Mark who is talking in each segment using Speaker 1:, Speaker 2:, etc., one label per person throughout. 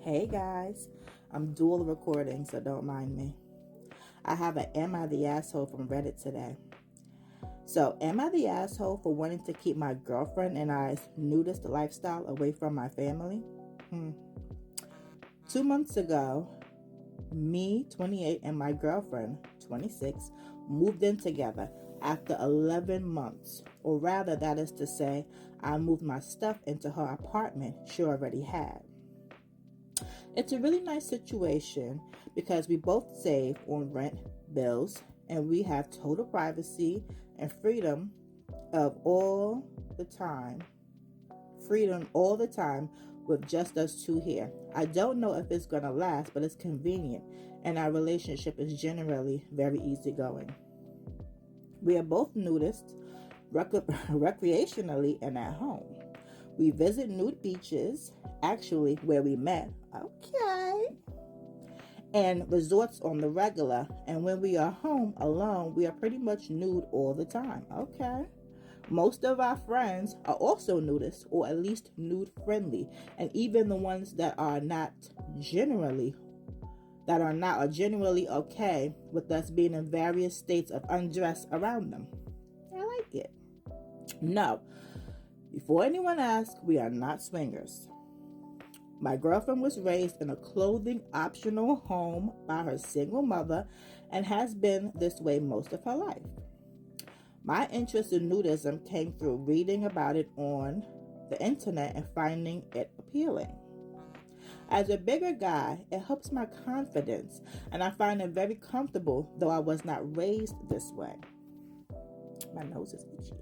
Speaker 1: Hey guys, I'm dual recording, so don't mind me. I have an Am I the Asshole from Reddit today. So, am I the asshole for wanting to keep my girlfriend and I's nudist lifestyle away from my family? 2 months ago, me, 28, and my girlfriend, 26, moved in together after 11 months. Or rather, that is to say, I moved my stuff into her apartment she already had. It's a really nice situation because we both save on rent, bills, and we have total privacy and freedom all the time with just us two here. I don't know if it's going to last, but it's convenient, and our relationship is generally very easygoing. We are both nudists, recreationally and at home. We visit nude beaches, actually where we met, and resorts on the regular. And when we are home alone, we are pretty much nude all the time, Most of our friends are also nudists, or at least nude friendly, and even the ones that are generally okay with us being in various states of undress around them. I like it. No, before anyone asks, we are not swingers. My girlfriend was raised in a clothing optional home by her single mother and has been this way most of her life. My interest in nudism came through reading about it on the internet and finding it appealing. As a bigger guy, it helps my confidence, and I find it very comfortable, though I was not raised this way. My nose is itchy.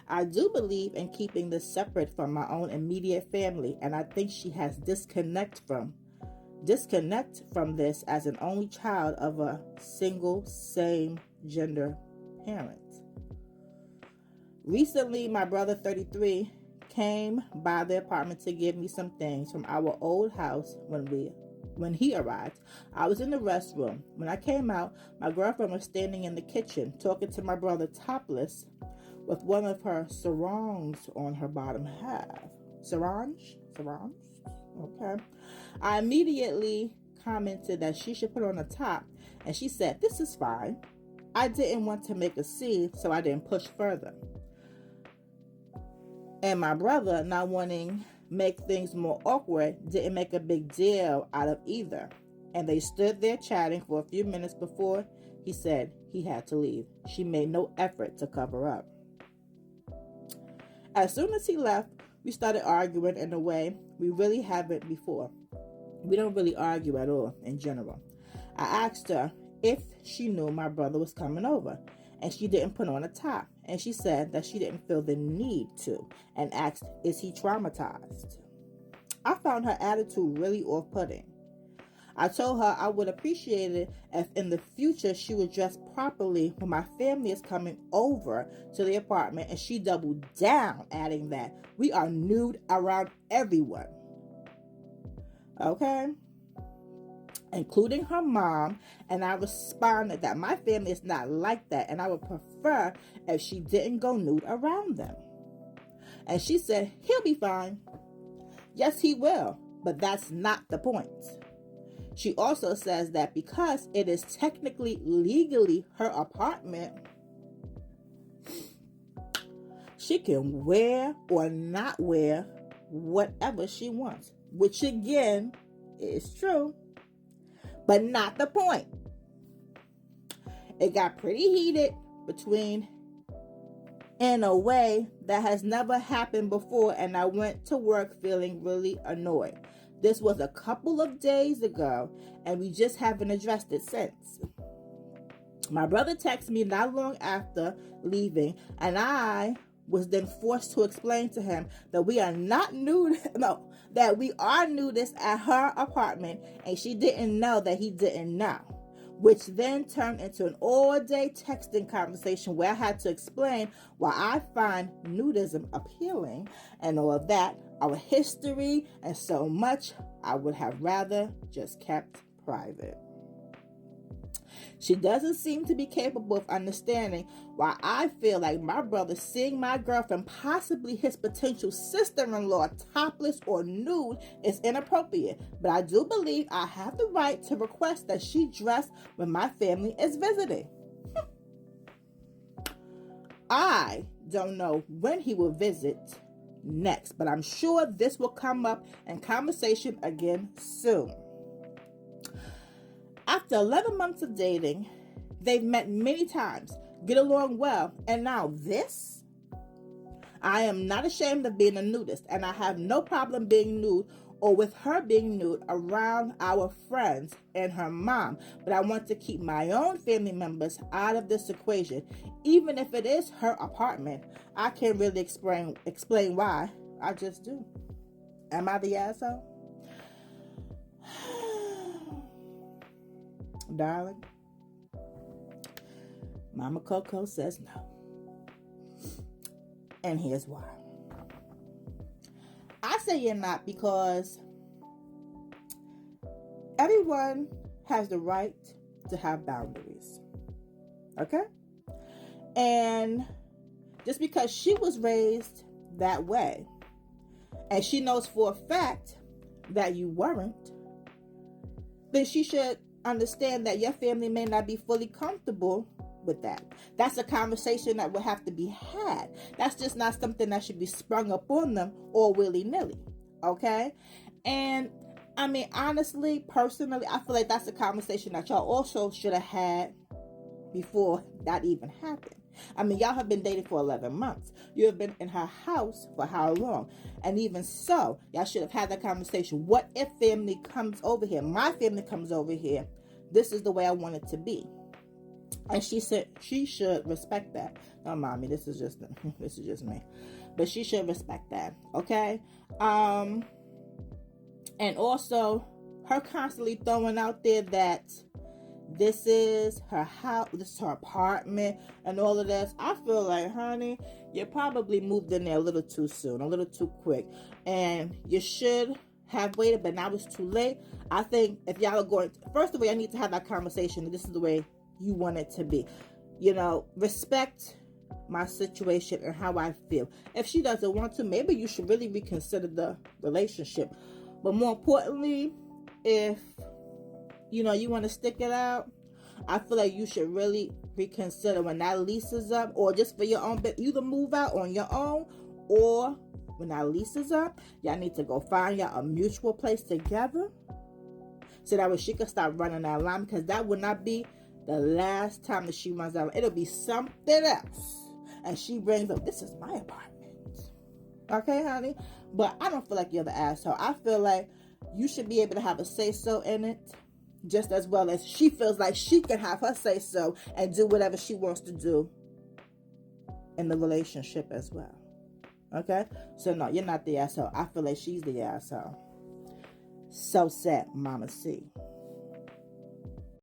Speaker 1: I do believe in keeping this separate from my own immediate family, and I think she has disconnect from this as an only child of a single same gender parent. Recently, my brother 33 came by the apartment to give me some things from our old house when he arrived. I was in the restroom. When I came out, my girlfriend was standing in the kitchen talking to my brother topless with one of her sarongs on her bottom half. Sarongs? Okay. I immediately commented that she should put on a top, and she said, "This is fine." I didn't want to make a scene, so I didn't push further. And my brother, not wanting to make things more awkward, didn't make a big deal out of either. And they stood there chatting for a few minutes before he said he had to leave. She made no effort to cover up. As soon as he left, we started arguing in a way we really haven't before. We don't really argue at all in general. I asked her if she knew my brother was coming over, and she didn't put on a top. And she said that she didn't feel the need to, and asked, is he traumatized? I found her attitude really off-putting. I told her I would appreciate it if in the future she would dress properly when my family is coming over to the apartment, and she doubled down, adding that we are nude around everyone. Okay? Including her mom, and I responded that my family is not like that, and I would prefer if she didn't go nude around them. And she said, he'll be fine. Yes, he will, but that's not the point. She also says that because it is technically legally her apartment, she can wear or not wear whatever she wants, which again is true, but not the point. It got pretty heated in a way that has never happened before, and I went to work feeling really annoyed. This was a couple of days ago, and we just haven't addressed it since. My brother texted me not long after leaving, and I was then forced to explain to him that we are that we are nudists at her apartment, and she didn't know that he didn't know, which then turned into an all-day texting conversation where I had to explain why I find nudism appealing and all of that, our history, and so much I would have rather just kept private. She doesn't seem to be capable of understanding why I feel like my brother seeing my girlfriend, possibly his potential sister-in-law, topless or nude is inappropriate. But I do believe I have the right to request that she dress when my family is visiting. I don't know when he will visit next, but I'm sure this will come up in conversation again soon. After 11 months of dating, they've met many times, get along well, and now this? I am not ashamed of being a nudist, and I have no problem being nude or with her being nude around our friends and her mom, but I want to keep my own family members out of this equation. Even if it is her apartment, I can't really explain why. I just do. Am I the asshole? Darling, Mama Coco says no. And here's why. I say you're not because everyone has the right to have boundaries. Okay? And just because she was raised that way, and she knows for a fact that you weren't, then she should understand that your family may not be fully comfortable with that. That's a conversation that will have to be had. That's just not something that should be sprung up on them all willy-nilly. Okay? And I mean, honestly, personally, I feel like that's a conversation that y'all also should have had before that even happened. I mean, y'all have been dating for 11 months. You have been in her house for how long? And even so, y'all should have had that conversation. What if family comes over here? My family comes over here. This is the way I want it to be. And she said she should respect that. No, mommy, this is just me. But she should respect that. Okay? And also, her constantly throwing out there that this is her house, this is her apartment, and all of this. I feel like, honey, you probably moved in there a little too soon, a little too quick. And you should have waited, but now it's too late. I think if y'all are going, first of all, I need to have that conversation. This is the way you want it to be. You know, respect my situation and how I feel. If she doesn't want to, maybe you should really reconsider the relationship. But more importantly, if you know you want to stick it out, I feel like you should really reconsider when that lease is up, or just for your own bit, either move out on your own, or when that lease is up, y'all need to go find y'all a mutual place together, so that way she can start running that line, because that would not be the last time that she runs out. It'll be something else, and she brings up, this is my apartment. Okay, honey? But I don't feel like you're the asshole. I feel like you should be able to have a say-so in it, just as well as she feels like she can have her say-so and do whatever she wants to do in the relationship as well. Okay? So no, you're not the asshole. I feel like she's the asshole. So sad, Mama C.